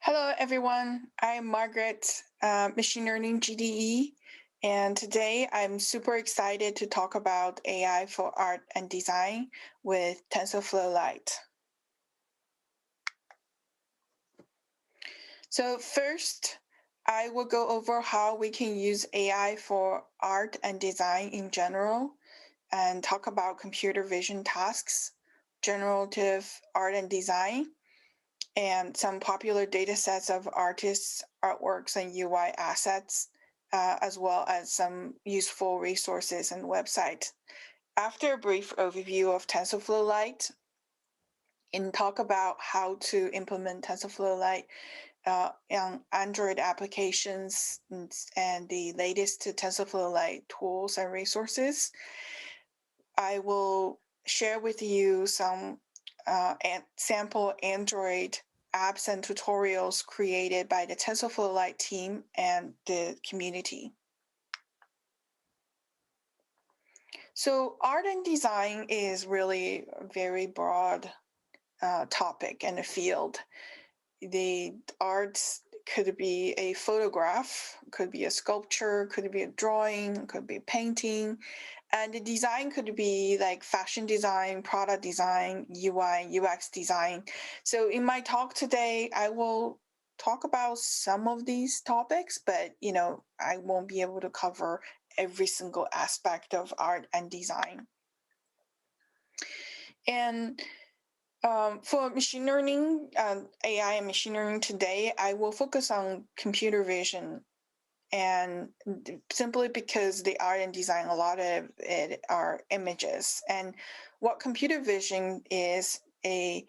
Hello, everyone. I'm Margaret, Machine Learning GDE, and today I'm super excited to talk about AI for art and design with TensorFlow Lite. So first, I will go over how we can use AI for art and design in general and talk about computer vision tasks, generative art and design, and some popular data sets of artists' artworks and UI assets, as well as some useful resources and websites. After a brief overview of TensorFlow Lite, and talk about how to implement TensorFlow Lite on Android applications and the latest TensorFlow Lite tools and resources, I will share with you some sample Android apps and tutorials created by the TensorFlow Lite team and the community. So art and design is really a very broad topic and a field. The arts could be a photograph, could be a sculpture, could be a drawing, could be painting, and the design could be like fashion design, product design, UI, UX design. So in my talk today, I will talk about some of these topics, but I won't be able to cover every single aspect of art and design. And for machine learning, AI and machine learning today, I will focus on computer vision, and simply because the art and design, a lot of it are images. And what computer vision is a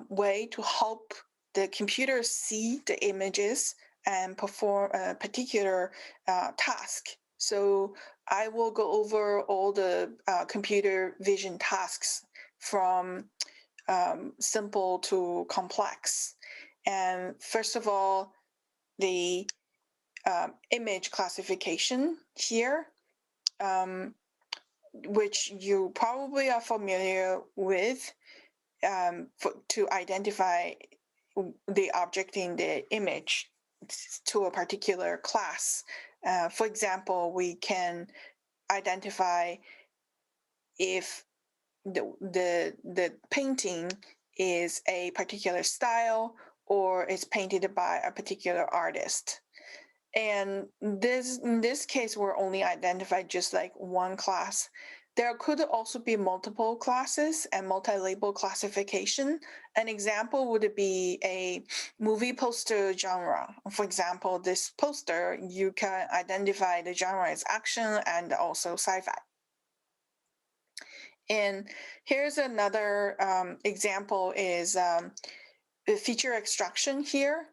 way to help the computer see the images and perform a particular task. So I will go over all the computer vision tasks from simple to complex. And first of all, the image classification here, which you probably are familiar with, to identify the object in the image to a particular class. For example, we can identify if the painting is a particular style or is painted by a particular artist. And in this case, we're only identified just like one class. There could also be multiple classes and multi-label classification. An example would be a movie poster genre. For example, this poster, you can identify the genre as action and also sci-fi. And here's another example is feature extraction here,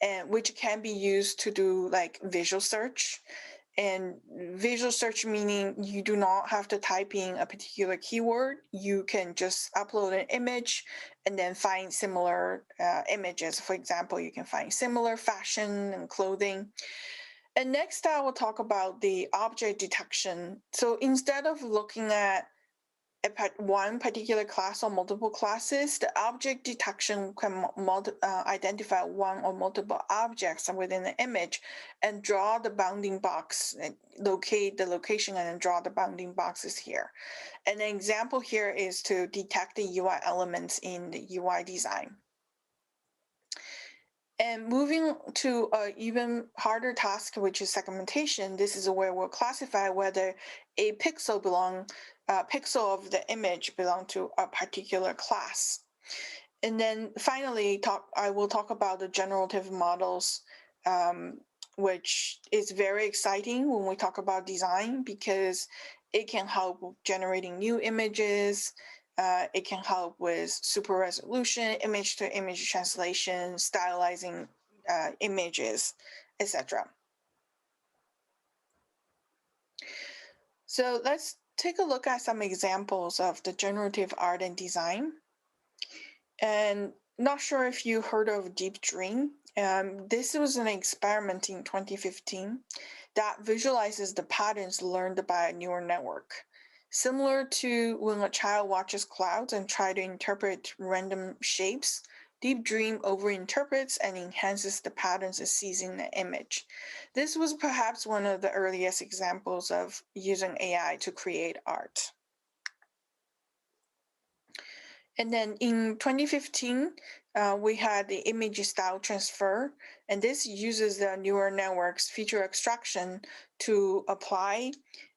and which can be used to do like visual search. And visual search meaning you do not have to type in a particular keyword. You can just upload an image and then find similar images. For example, you can find similar fashion and clothing. And next, I will talk about the object detection. So instead of looking at one particular class or multiple classes, the object detection can identify one or multiple objects within the image and draw the bounding box, and locate the location and then draw the bounding boxes here. And an example here is to detect the UI elements in the UI design. And moving to an even harder task, which is segmentation, this is where we'll classify whether a pixel of the image belong to a particular class. And then finally, I will talk about the generative models, which is very exciting when we talk about design because it can help generating new images. It can help with super resolution, image to image translation, stylizing images, etc. So let's take a look at some examples of the generative art and design. And not sure if you heard of Deep Dream. This was an experiment in 2015 that visualizes the patterns learned by a neural network. Similar to when a child watches clouds and try to interpret random shapes, Deep Dream overinterprets and enhances the patterns it sees in the image. This was perhaps one of the earliest examples of using AI to create art. And then in 2015, we had the image style transfer, and this uses the neural network's feature extraction to apply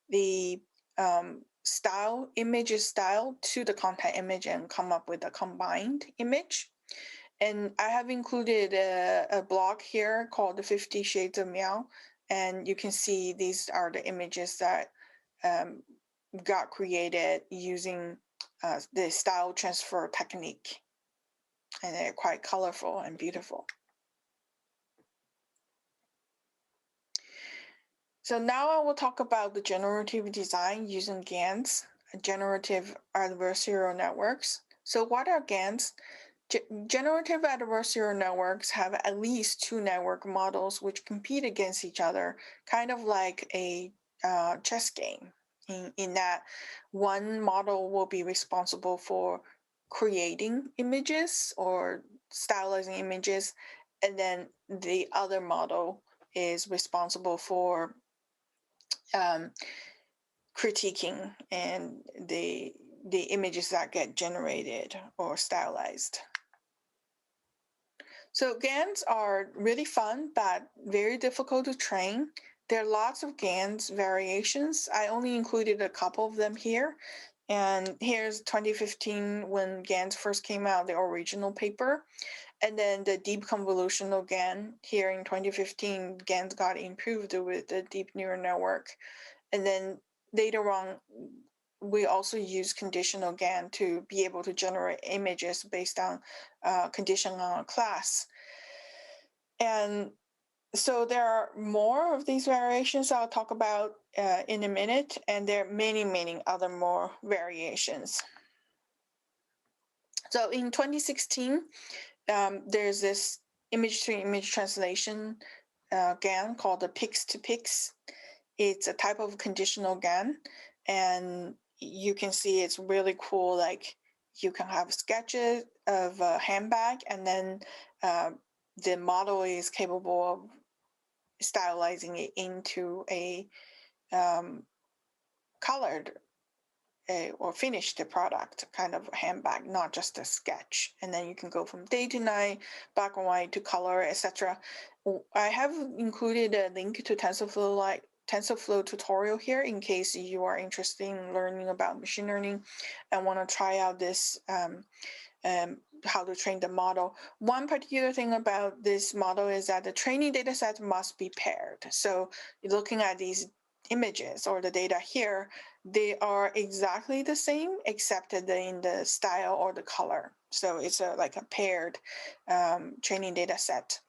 the image style to the content image and come up with a combined image. And I have included a blog here called the 50 Shades of Meow, and you can see these are the images that got created using the style transfer technique, and they're quite colorful and beautiful. So now I will talk about the generative design using GANs, generative adversarial networks. So what are GANs? Generative adversarial networks have at least two network models which compete against each other, kind of like a chess game, in that one model will be responsible for creating images or stylizing images, and then the other model is responsible for critiquing and the images that get generated or stylized. So GANs are really fun, but very difficult to train. There are lots of GANs variations. I only included a couple of them here. And here's 2015 when GANs first came out, the original paper. And then the deep convolutional GAN here in 2015, GANs got improved with the deep neural network. And then later on, we also use conditional GAN to be able to generate images based on condition on a class. And so there are more of these variations I'll talk about in a minute, and there are many, many other more variations. So in 2016, there's this image-to-image translation GAN called the pix-to-pix. It's a type of conditional GAN, and you can see it's really cool. Like you can have sketches of a handbag, and then the model is capable of stylizing it into a colored or finished product kind of handbag, not just a sketch. And then you can go from day to night, black and white to color, etc. I have included a link to TensorFlow Lite, TensorFlow tutorial here in case you are interested in learning about machine learning and want to try out this how to train the model. One particular thing about this model is that the training data set must be paired. So looking at these images or the data here, they are exactly the same except in the style or the color. So it's like a paired training data set.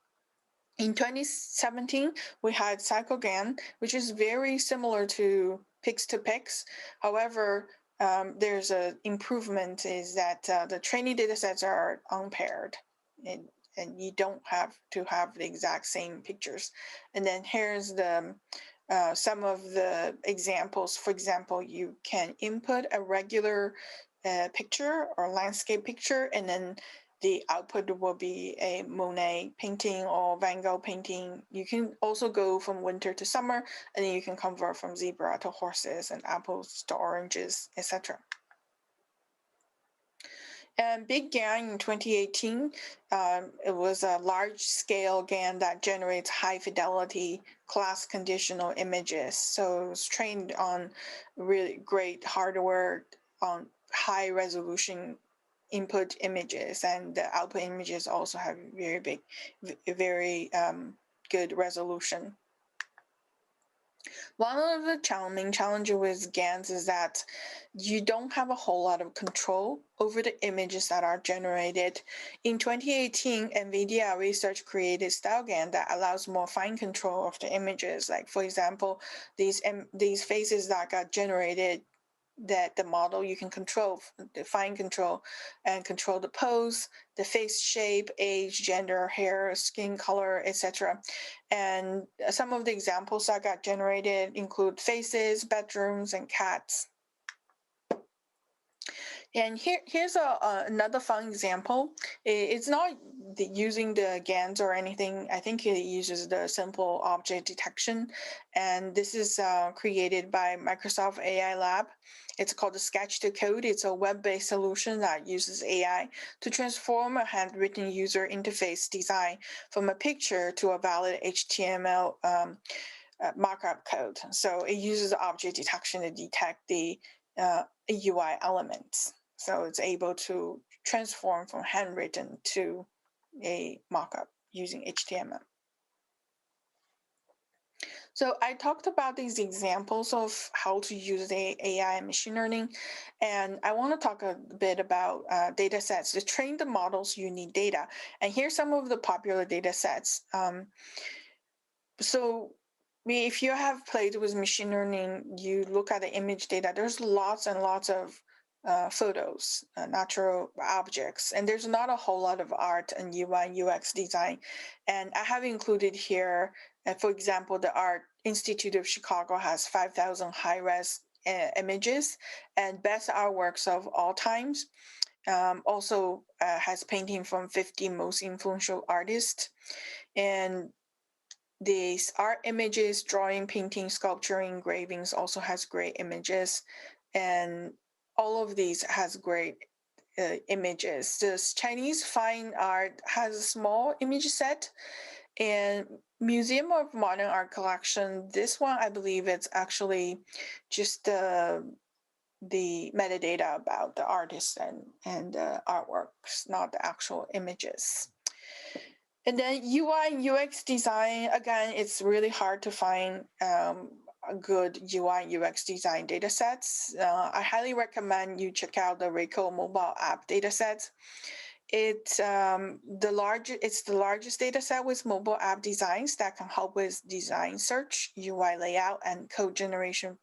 In 2017, we had CycleGAN, which is very similar to pix-to-pix. However, there's an improvement is that the training data sets are unpaired, and you don't have to have the exact same pictures. And then here's the some of the examples. For example, you can input a regular picture or landscape picture, and then the output will be a Monet painting or Van Gogh painting. You can also go from winter to summer, and then you can convert from zebra to horses and apples to oranges, etc. And Big GAN in 2018, it was a large-scale GAN that generates high-fidelity class conditional images. So it was trained on really great hardware, on high-resolution input images, and the output images also have very good resolution. One of the main challenges with GANs is that you don't have a whole lot of control over the images that are generated. In 2018, NVIDIA research created StyleGAN that allows more fine control of the images. Like, for example, these faces that got generated, that the model you can control, the fine control, and control the pose, the face shape, age, gender, hair, skin color, etc. And some of the examples that got generated include faces, bedrooms, and cats. And here's another fun example. It's not using the GANs or anything. I think it uses the simple object detection. And this is created by Microsoft AI Lab. It's called the Sketch to Code. It's a web-based solution that uses AI to transform a handwritten user interface design from a picture to a valid HTML markup code. So it uses object detection to detect the UI elements. So it's able to transform from handwritten to a markup using HTML. So I talked about these examples of how to use the AI and machine learning, and I want to talk a bit about data sets. To train the models, you need data. And here's some of the popular data sets. So if you have played with machine learning, you look at the image data, there's lots and lots of photos, natural objects, and there's not a whole lot of art and UI and UX design. And I have included here, for example, the Art Institute of Chicago has 5,000 high-res images and best artworks of all times. Also has painting from 50 most influential artists. And these art images, drawing, painting, sculpture, engravings also has great images, and all of these has great images. This Chinese fine art has a small image set, and Museum of Modern Art collection. This one, I believe, it's actually just the metadata about the artist and artworks, not the actual images. And then UI and UX design, again, it's really hard to find a good UI and UX design data sets. I highly recommend you check out the Ricoh mobile app data sets. It's the largest data set with mobile app designs that can help with design search, UI layout, and code generation,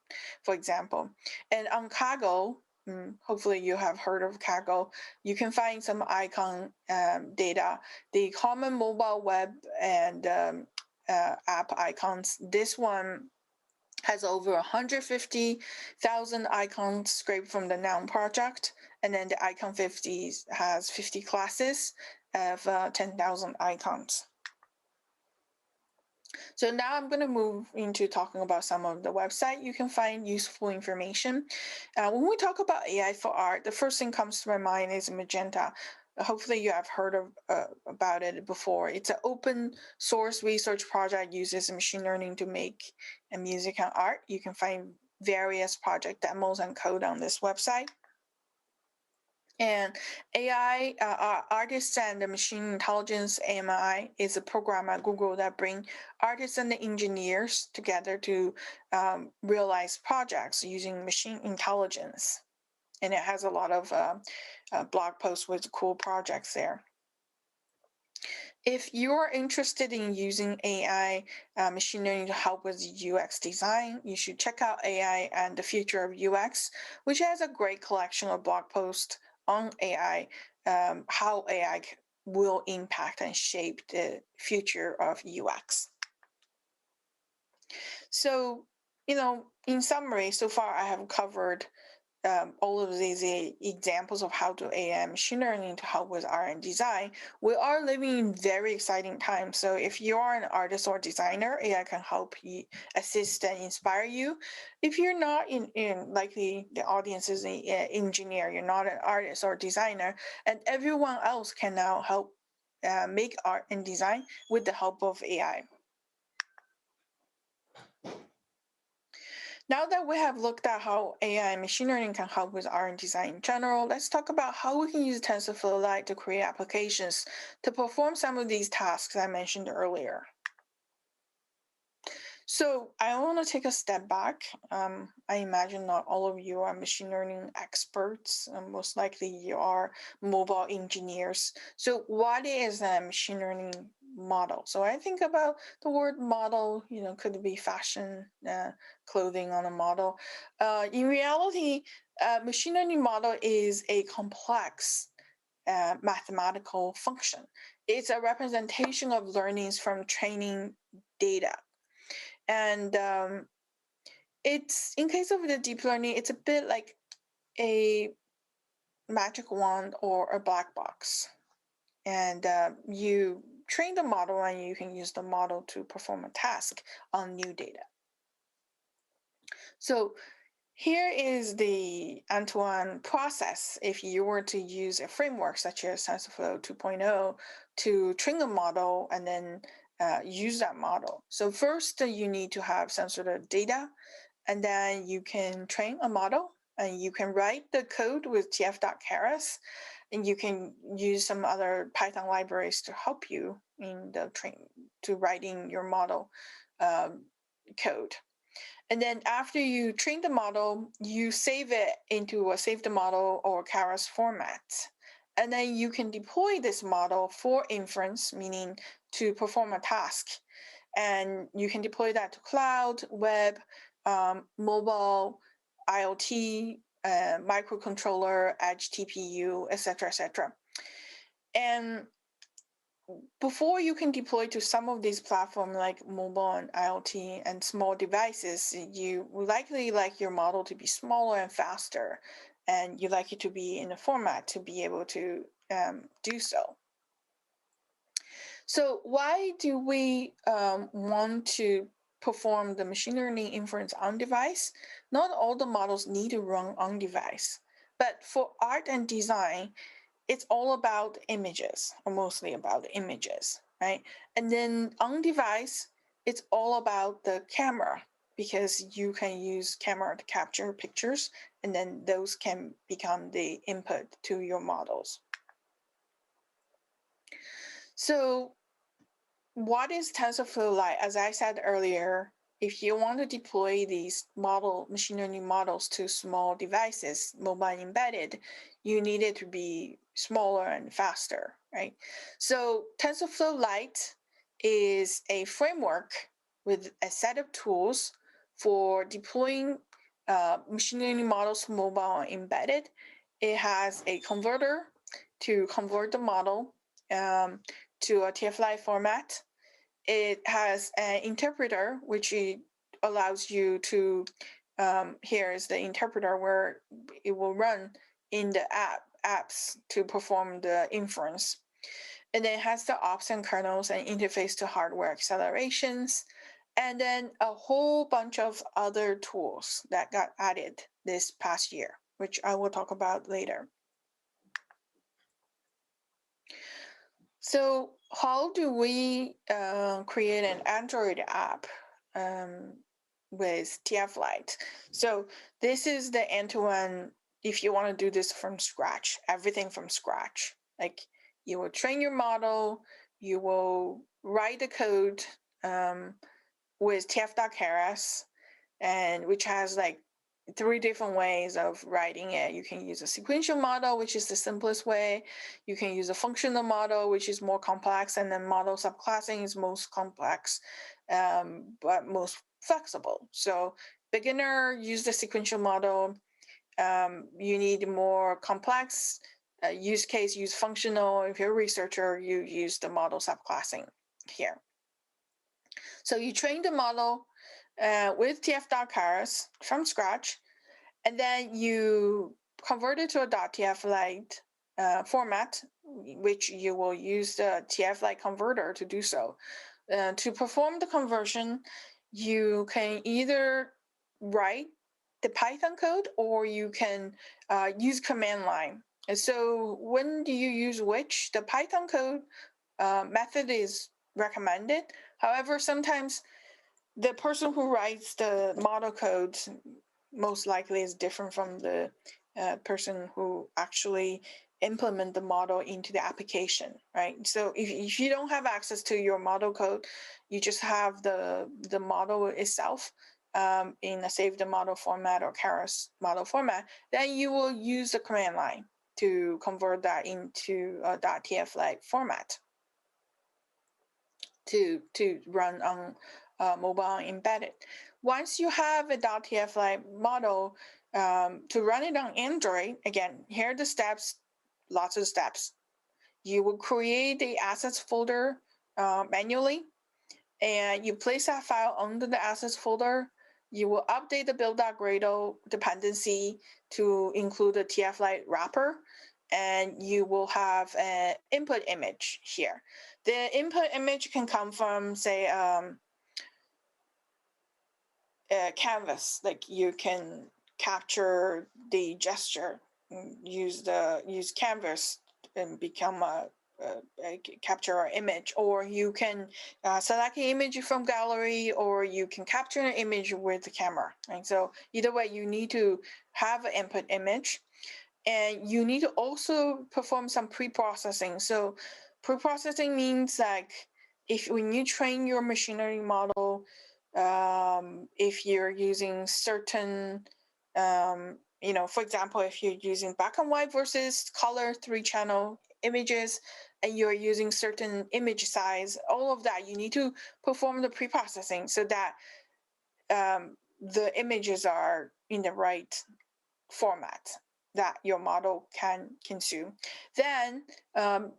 for example. And on Kaggle, hopefully you have heard of Kaggle, you can find some icon data, the common mobile web and app icons. This one has over 150,000 icons scraped from the Noun project. And then the Icon 50 has 50 classes of 10,000 icons. So now I'm going to move into talking about some of the website you can find useful information. When we talk about AI for art, the first thing comes to my mind is Magenta. Hopefully you have heard about it before. It's an open source research project, uses machine learning to make music and art. You can find various project demos and code on this website. And AI, artists and machine intelligence, AMI, is a program at Google that bring artists and engineers together to realize projects using machine intelligence. And it has a lot of blog posts with cool projects there. If you're interested in using AI machine learning to help with UX design, you should check out AI and the Future of UX, which has a great collection of blog posts on AI, how AI will impact and shape the future of UX. So, in summary, so far I have covered all of these examples of how to AI machine learning to help with art and design. We are living in very exciting times. So if you are an artist or designer, AI can help you assist and inspire you. If you're not likely the audience is an engineer, you're not an artist or designer, and everyone else can now help make art and design with the help of AI. Now that we have looked at how AI and machine learning can help with art and design in general, let's talk about how we can use TensorFlow Lite to create applications to perform some of these tasks I mentioned earlier. So I want to take a step back. I imagine not all of you are machine learning experts. Most likely you are mobile engineers. So what is a machine learning model? So I think about the word model, could be fashion, clothing on a model. In reality, machine learning model is a complex mathematical function. It's a representation of learnings from training data. And it's, in case of the deep learning, it's a bit like a magic wand or a black box. And you train the model and you can use the model to perform a task on new data. So here is the end-to-end process if you were to use a framework such as TensorFlow 2.0 to train a model and then use that model. So first you need to have sensitive data, and then you can train a model and you can write the code with tf.keras, and you can use some other Python libraries to help you in the to writing your model code. And then after you train the model, you save it into a save the model or Keras format. And then you can deploy this model for inference, meaning to perform a task. And you can deploy that to cloud, web, mobile, IoT, microcontroller, edge TPU, et cetera. And before you can deploy to some of these platforms like mobile and IoT and small devices, you likely like your model to be smaller and faster, and you like it to be in a format to be able to do so. So why do we want to perform the machine learning inference on device? Not all the models need to run on device, but for art and design, it's all about images, or mostly about images, right? And then on device, it's all about the camera, because you can use camera to capture pictures, and then those can become the input to your models. So what is TensorFlow Lite? As I said earlier, if you want to deploy these machine learning models to small devices, mobile embedded, you need it to be smaller and faster, right? So TensorFlow Lite is a framework with a set of tools for deploying machine learning models to mobile and embedded. It has a converter to convert the model to a TFLite format. It has an interpreter, which allows you to, here is the interpreter where it will run in the apps to perform the inference. And then it has the ops and kernels and interface to hardware accelerations, and then a whole bunch of other tools that got added this past year, which I will talk about later. So how do we create an Android app with TFLite? So this is the end-to-end, if you want to do this from scratch, everything from scratch. Like you will train your model, you will write the code with tf.keras, and which has like 3 different ways of writing it. You can use a sequential model, which is the simplest way. You can use a functional model, which is more complex, and then model subclassing is most complex, but most flexible. So beginner, use the sequential model. You need more complex use case, use functional. If you're a researcher, you use the model subclassing here. So you train the model with tf.keras from scratch, and then you convert it to a .tflite format, which you will use the TFLite converter to do so. To perform the conversion, you can either write the Python code or you can use command line. And so when do you use which? The Python code method is recommended. However, sometimes the person who writes the model code most likely is different from the person who actually implement the model into the application, right? So if you don't have access to your model code, you just have the model itself in a save the model format or Keras model format, then you will use the command line to convert that into a .tflite format to run on mobile embedded. Once you have a .tflite model to run it on Android, again, here are the steps, lots of steps. You will create the assets folder manually, and you place that file under the assets folder. you will update the build.gradle dependency to include the TFLite wrapper, and you will have an input image here. The input image can come from, say, a canvas. Like you can capture the gesture, use canvas and become a capture an image, or you can select an image from gallery, or you can capture an image with the camera. And so either way, you need to have an input image, and you need to also perform some pre-processing. So pre-processing means like when you train your machine learning model, if you're using certain, for example, if you're using black and white versus color 3-channel images, and you're using certain image size, all of that, you need to perform the pre-processing so that the images are in the right format that your model can consume. Then,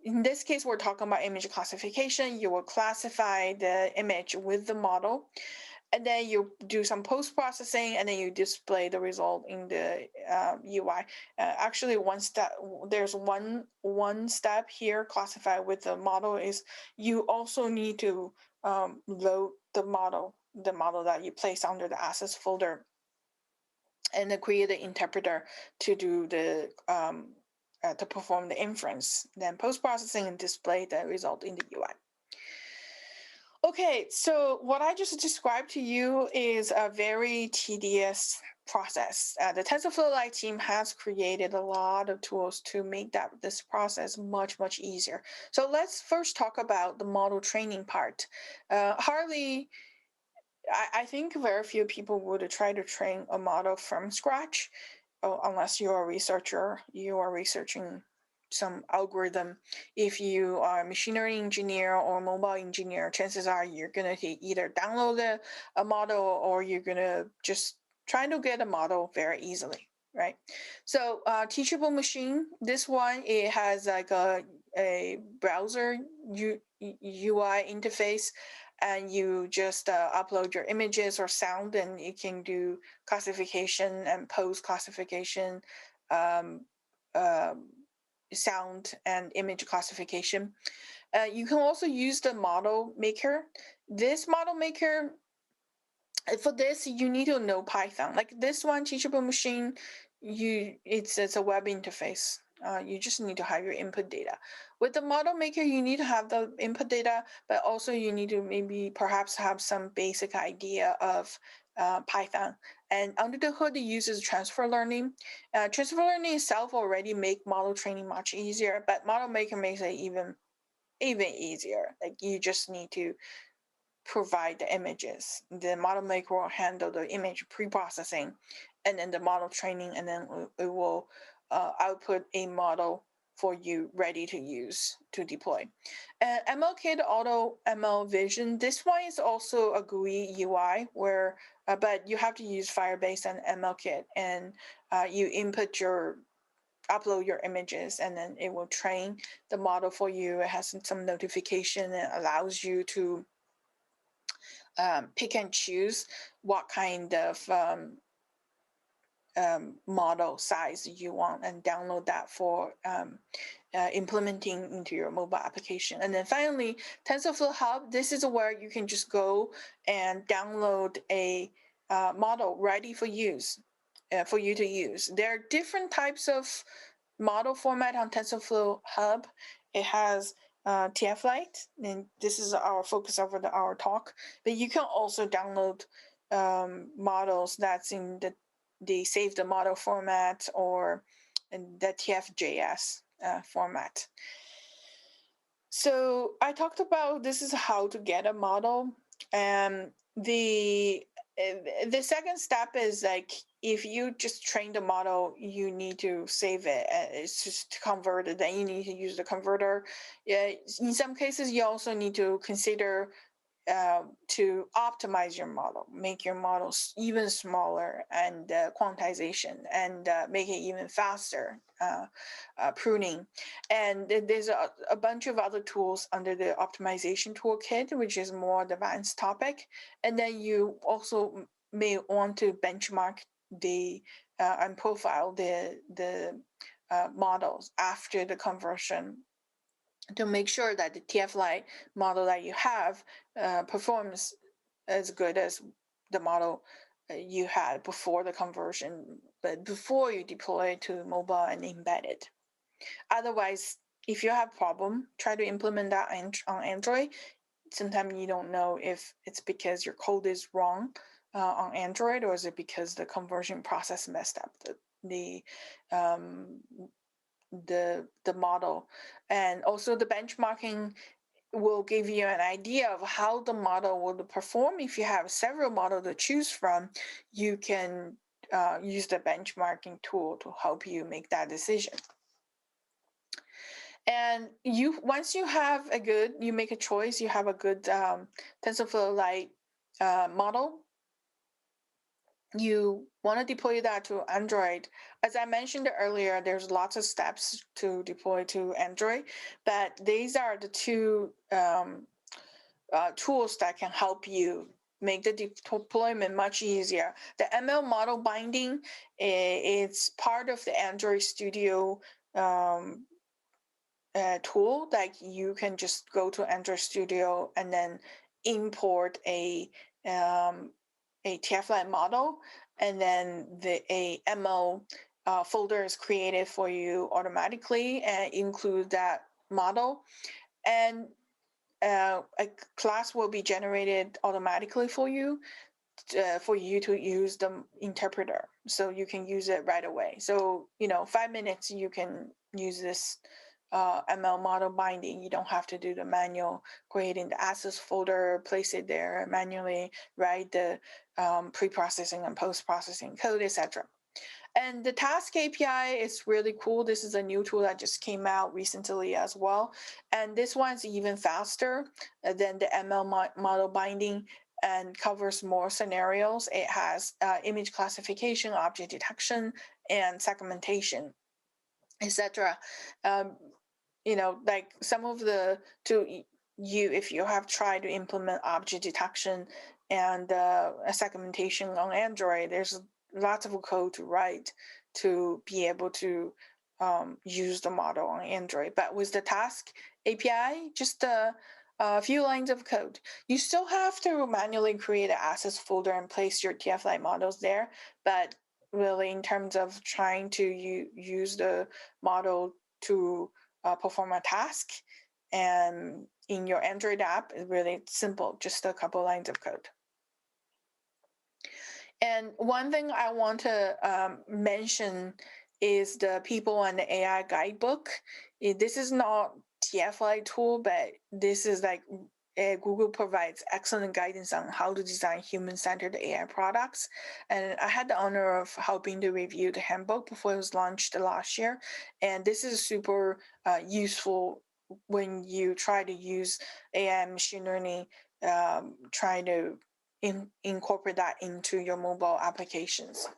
in this case, we're talking about image classification. You will classify the image with the model, and then you do some post-processing, and then you display the result in the UI. Actually, there's one step here classified with the model is you also need to load the model that you place under the assets folder, and then create an interpreter to do the to perform the inference, then post-processing and display the result in the UI. Okay, so what I just described to you is a very tedious process. The TensorFlow Lite team has created a lot of tools to make this process much easier. So let's first talk about the model training part. Hardly, I think very few people would try to train a model from scratch, unless you're a researcher, you are researching some algorithm. If you are a machine learning engineer or mobile engineer, chances are you're going to either download a model, or you're going to just try to get a model very easily, right? So teachable machine, this one, it has like a browser UI interface, and you just upload your images or sound, and you can do classification and post classification, sound and image classification. You can also use the model maker. This model maker, for this, you need to know Python. Like this one, teachable machine, it's a web interface. You just need to have your input data. With the model maker, you need to have the input data, but also you need to perhaps have some basic idea of Python. And under the hood, it uses transfer learning. Transfer learning itself already make model training much easier, but model maker makes it even easier. Like you just need to provide the images. The model maker will handle the image pre-processing, and then the model training, and then it will output a model for you ready to use to deploy. MLKit Auto ML Vision, this one is also a GUI UI where, but you have to use Firebase and MLKit, and you upload your images, and then it will train the model for you. It has some notification and allows you to pick and choose what kind of model size you want, and download that for implementing into your mobile application. And then finally, TensorFlow Hub, this is where you can just go and download a model ready for use, for you to use. There are different types of model format on TensorFlow Hub. It has TFLite, and this is our focus over our talk. But you can also download models that's in the save the model format, or in the TFJS format. So I talked about this is how to get a model, and the second step is like, if you just train the model, you need to save it. It's just converted. Then you need to use the converter. In some cases, you also need to consider to optimize your model, make your models even smaller, and quantization, and make it even faster, pruning. And there's a bunch of other tools under the optimization toolkit, which is more advanced topic. And then you also may want to benchmark the and profile the models after the conversion to make sure that the TFLite model that you have performs as good as the model you had before the conversion, but before you deploy it to mobile and embed it. Otherwise, if you have problem, try to implement that on Android. Sometimes you don't know if it's because your code is wrong on Android, or is it because the conversion process messed up the model. And also the benchmarking will give you an idea of how the model will perform. If you have several models to choose from, you can use the benchmarking tool to help you make that decision. And once you have you make a choice, you have a good TensorFlow Lite model, you want to deploy that to Android. As I mentioned earlier, there's lots of steps to deploy to Android, but these are the two tools that can help you make the deployment much easier. The ML model binding, it's part of the Android Studio tool. Like you can just go to Android Studio and then import a TFLite model, and then a ML folder is created for you automatically and include that model. And a class will be generated automatically for you to use the interpreter. So you can use it right away. So, 5 minutes, you can use this ML model binding. You don't have to do the manual creating the assets folder, place it there, manually write the pre-processing and post-processing code, etc. And the task API is really cool. This is a new tool that just came out recently as well. And this one's even faster than the ML model binding and covers more scenarios. It has image classification, object detection, and segmentation, etc. Like some of if you have tried to implement object detection and a segmentation on Android, there's lots of code to write to be able to use the model on Android. But with the task API, just a few lines of code. You still have to manually create an assets folder and place your TFLite models there, but really in terms of trying to use the model to perform a task, and in your Android app, it's really simple, just a couple lines of code. And one thing I want to mention is the People and the AI Guidebook. This is not TFLite tool, but this is like Google provides excellent guidance on how to design human-centered AI products. And I had the honor of helping to review the handbook before it was launched last year. And this is super useful when you try to use AI and machine learning, try to incorporate that into your mobile applications.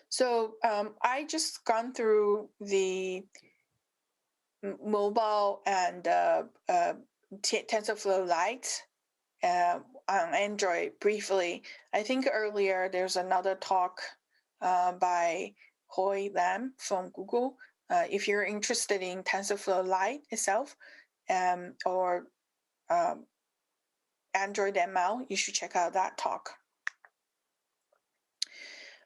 So I just gone through the mobile and TensorFlow Lite on Android briefly. I think earlier there's another talk by Hoi Lam from Google. If you're interested in TensorFlow Lite itself or Android ML, you should check out that talk.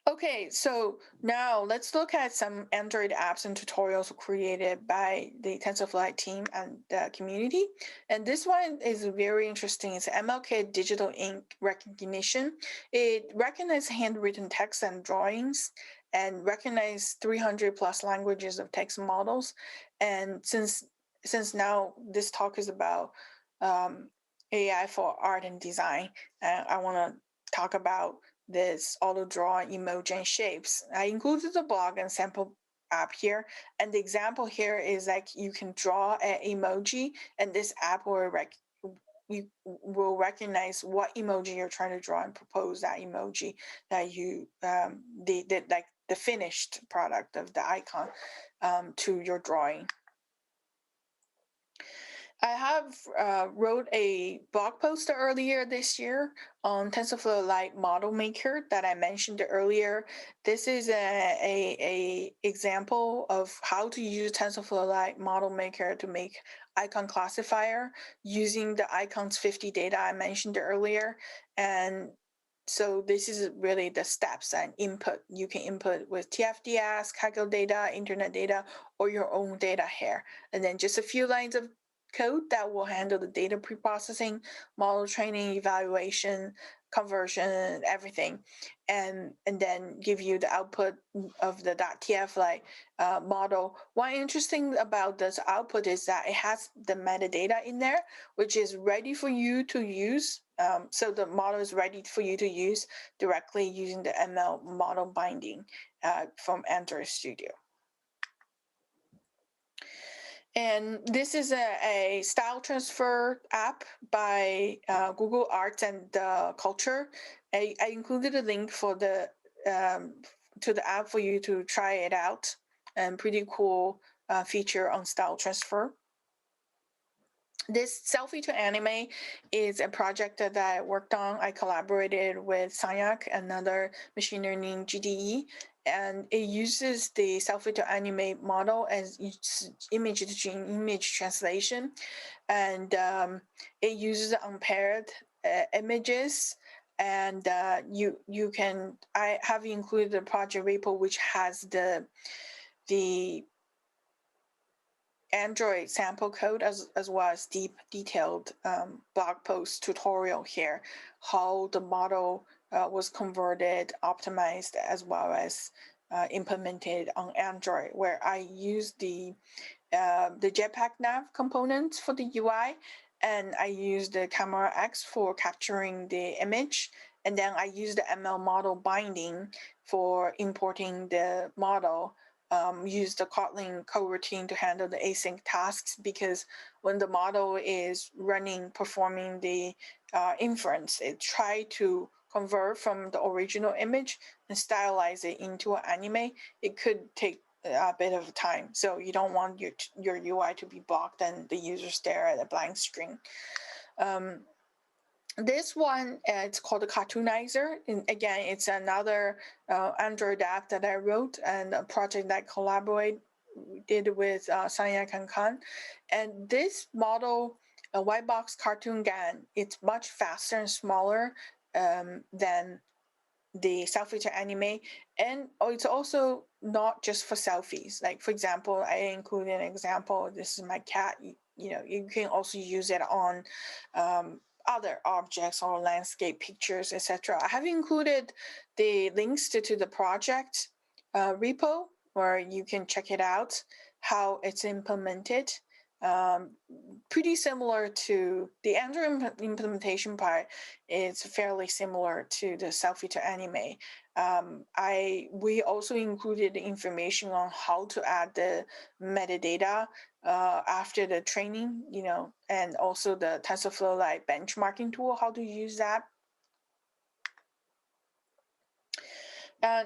Okay, so now let's look at some Android apps and tutorials created by the TensorFlow team and the community. And this one is very interesting. It's MLK digital ink recognition. It recognizes handwritten text and drawings and recognizes 300 plus languages of text models. And since now this talk is about AI for art and design, I want to talk about this auto draw emoji and shapes. I included the blog and sample app here, and the example here is like you can draw an emoji, and this app will recognize what emoji you're trying to draw and propose that emoji that you the finished product of the icon to your drawing. I have wrote a blog post earlier this year on TensorFlow Lite model maker that I mentioned earlier. This is a example of how to use TensorFlow Lite model maker to make icon classifier using the icons 50 data I mentioned earlier. And so this is really the steps and input. You can input with TFDS, Kaggle data, internet data, or your own data here. And then just a few lines of code that will handle the data preprocessing, model training, evaluation, conversion, everything, and then give you the output of the .TFLite model. One interesting about this output is that it has the metadata in there, which is ready for you to use. So the model is ready for you to use directly using the ML model binding from Android Studio. And this is a style transfer app by Google Arts and Culture. I included a link for the to the app for you to try it out. And pretty cool feature on style transfer. This selfie to anime is a project that I worked on. I collaborated with Sanyak, another machine learning GDE, and it uses the selfie to anime model as image to image translation, and it uses unpaired images. And you can, I have included the project repo which has the Android sample code as well as deep detailed blog post tutorial here, how the model was converted, optimized, as well as implemented on Android, where I used the Jetpack Nav components for the UI, and I used the Camera X for capturing the image, and then I used the ML model binding for importing the model. Use the Kotlin coroutine to handle the async tasks, because when the model is running, performing the inference, it try to convert from the original image and stylize it into an anime. It could take a bit of time, so you don't want your UI to be blocked and the user stare at a blank screen. This one, it's called the Cartoonizer. And again, it's another Android app that I wrote and a project that I collaborated with Sanyak and Khan. And this model, a white box cartoon GAN, it's much faster and smaller than the selfie to anime. And it's also not just for selfies. Like, for example, I included an example. This is my cat. You know, you can also use it on other objects or landscape pictures, etc. I have included the links to the project repo where you can check it out, how it's implemented. Pretty similar to the Android implementation part. It's fairly similar to the selfie to anime. We also included information on how to add the metadata after the training, you know, and also the TensorFlow Lite benchmarking tool, how to use that.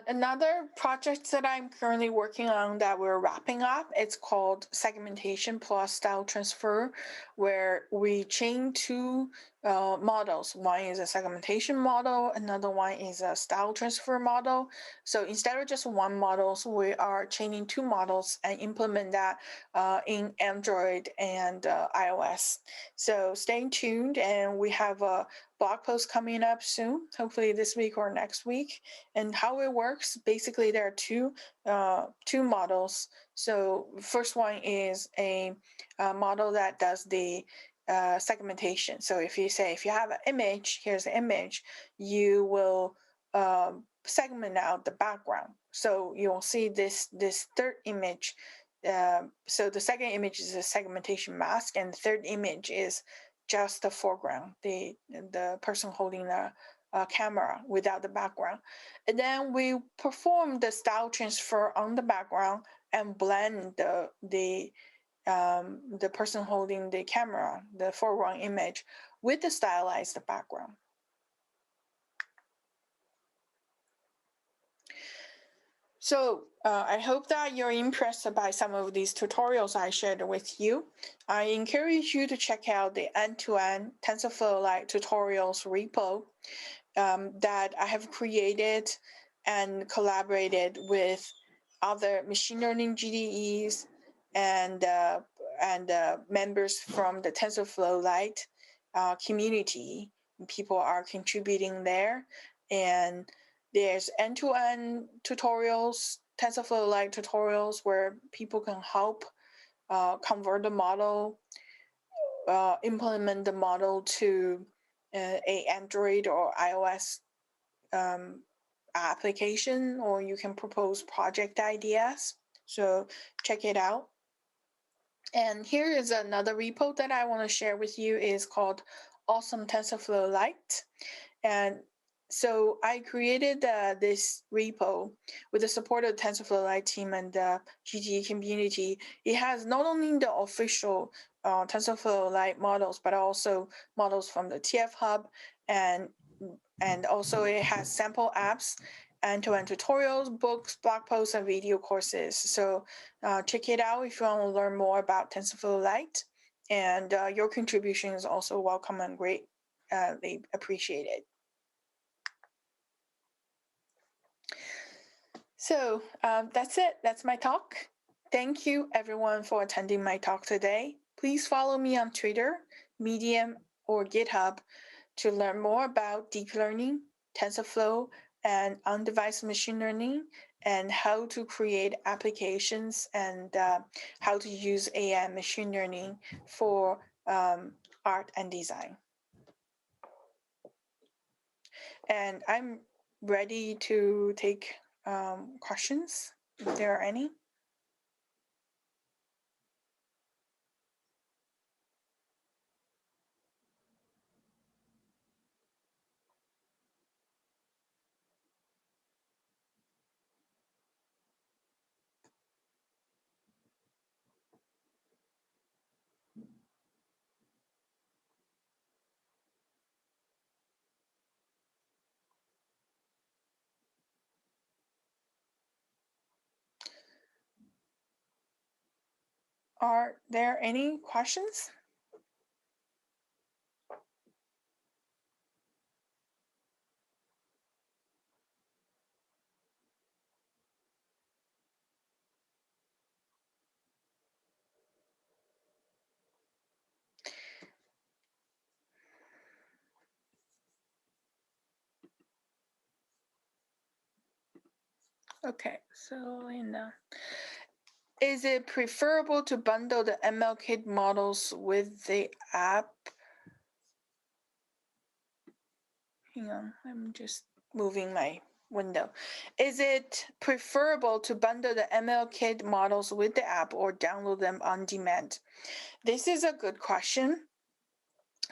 Another project that I'm currently working on that we're wrapping up, it's called Segmentation plus Style Transfer, where we chain two models. One is a segmentation model, another one is a style transfer model. So instead of just one model, so we are chaining two models and implement that in Android and iOS. So stay tuned, and we have a blog post coming up soon, hopefully this week or next week. And how it works, basically there are two models. So first one is a model that does the segmentation. So if you say, if you have an image, here's the image, you will segment out the background. So you'll see this third image. So the second image is a segmentation mask, and the third image is just the foreground, the person holding the camera without the background. And then we perform the style transfer on the background and blend the person holding the camera, the foreground image, with the stylized background. So I hope that you're impressed by some of these tutorials I shared with you. I encourage you to check out the end-to-end TensorFlow Lite tutorials repo that I have created and collaborated with other machine learning GDEs and members from the TensorFlow Lite community. People are contributing there, and there's end-to-end tutorials, TensorFlow Lite tutorials, where people can help convert the model, implement the model to a Android or iOS um, application, or you can propose project ideas. So check it out. And here is another repo that I want to share with you, is called Awesome TensorFlow Lite. And so I created this repo with the support of the TensorFlow Lite team and the GTE community. It has not only the official TensorFlow Lite models, but also models from the TF Hub, and also it has sample apps, end-to-end tutorials, books, blog posts, and video courses. So check it out if you want to learn more about TensorFlow Lite. And your contribution is also welcome and great. They appreciate it. So that's it. That's my talk. Thank you, everyone, for attending my talk today. Please follow me on Twitter, Medium, or GitHub to learn more about deep learning, TensorFlow, and on-device machine learning, and how to create applications, and how to use AI and machine learning for art and design. And I'm ready to take questions, if there are any. Are there any questions? Okay, so Linda, is it preferable to bundle the MLKit models with the app? Hang on, I'm just moving my window. Is it preferable to bundle the MLKit models with the app or download them on demand? This is a good question.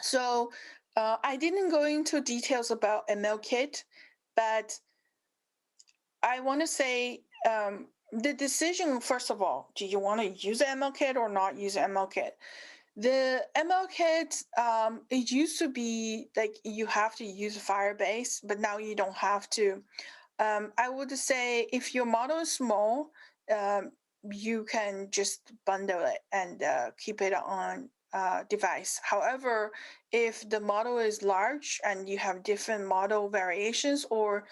So I didn't go into details about MLKit, but I want to say the decision, first of all, do you want to use MLKit or not use MLKit? The MLKit, it used to be like you have to use Firebase, but now you don't have to. I would say if your model is small, you can just bundle it and keep it on device. However, if the model is large and you have different model variations, or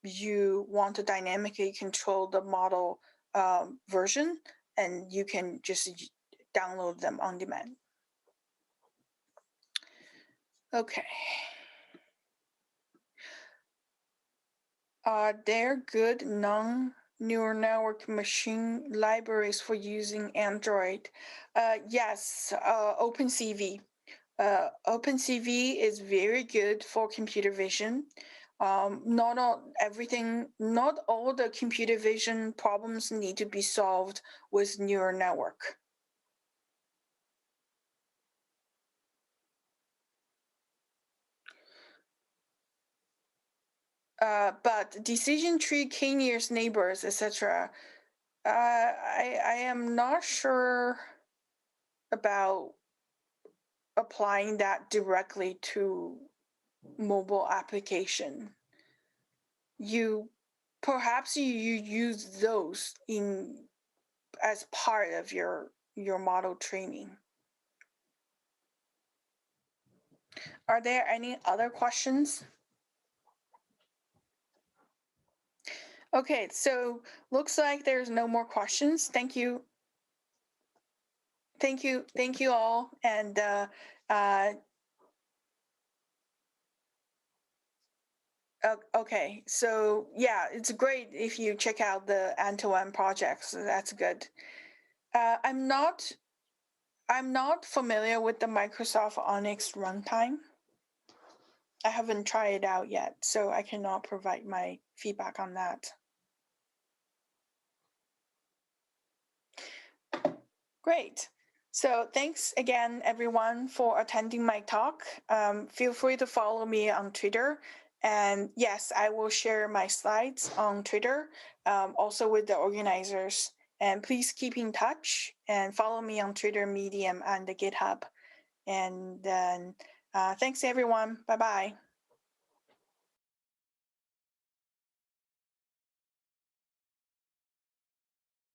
you want to dynamically control the model version, and you can just download them on demand. Okay. Are there good non-neural network machine libraries for using Android? Yes, OpenCV. OpenCV is very good for computer vision. Not all the computer vision problems need to be solved with neural network. But decision tree, k-nearest neighbors, etc. I am not sure about applying that directly to mobile application. You perhaps you use those as part of your model training. Are there any other questions? Okay, so looks like there's no more questions. Thank you. Thank you all. And okay, so yeah, it's great if you check out the end-to-end projects. So that's good. I'm not familiar with the Microsoft Onyx runtime. I haven't tried it out yet, so I cannot provide my feedback on that. Great. So thanks again, everyone, for attending my talk. Feel free to follow me on Twitter. And yes, I will share my slides on Twitter, also with the organizers. And please keep in touch and follow me on Twitter, Medium, and the GitHub. And then thanks, everyone. Bye-bye.